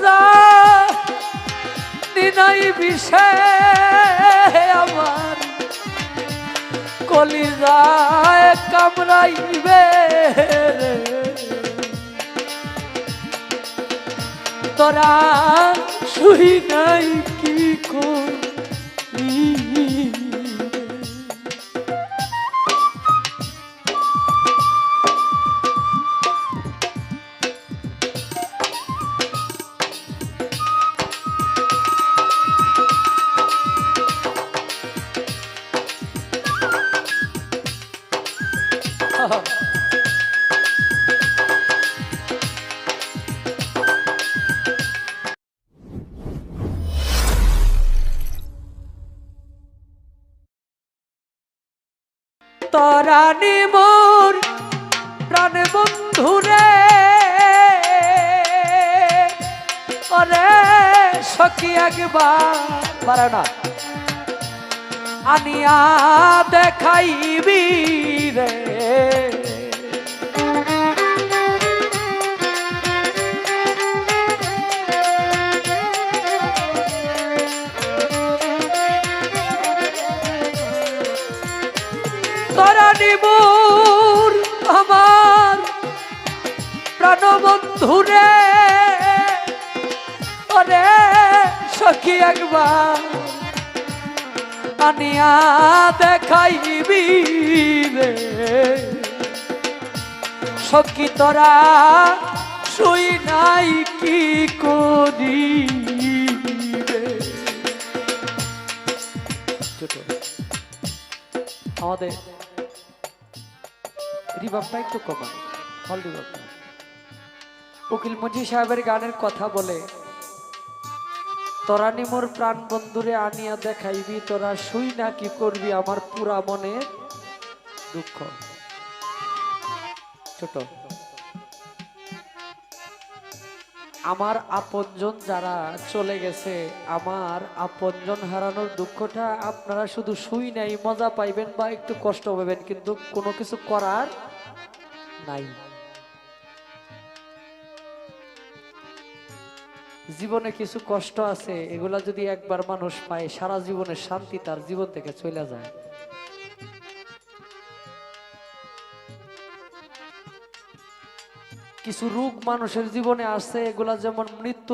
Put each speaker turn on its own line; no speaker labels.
যা দিনাই বিষে আমার কলিজায় কামড়াইবে রে। তোরা শুই নাই কি করি তরানি মোর প্রাণ বন্ধুরে ওরে সখী একবার পারে না আনিয়া দেখাইবি রে। তরানি মোর আমার প্রাণবন্ধুরে ওরে সখী একবার আনিয়া দেখাইবি রে। সখী তোরা শুই নাই কি করি আমাদের রিভাবটা একটু কমান হল রিভাবটা। উকিল মজি সাহেবের গানের কথা বলে তরানি মোর প্রাণ বন্ধুরে আনিয়া দেখাইবি তোরা শুই না কি করবি আমার পুরা মনে দুঃখ। ছোট আমার আপনজন যারা চলে গেছে আমার আপনজন হারানোর দুঃখটা আপনারা শুধু শুই নাই মজা পাইবেন বা একটু কষ্ট পাবেন কিন্তু কোনো কিছু করার নাই। জীবনে কিছু কষ্ট আছে এগুলা যদি একবার মানুষ পায় সারা জীবনের শান্তি তার জীবন থেকে চলে যায়। কিছু রোগ মানুষের জীবনে আসছে এগুলা যেমন মৃত্যুর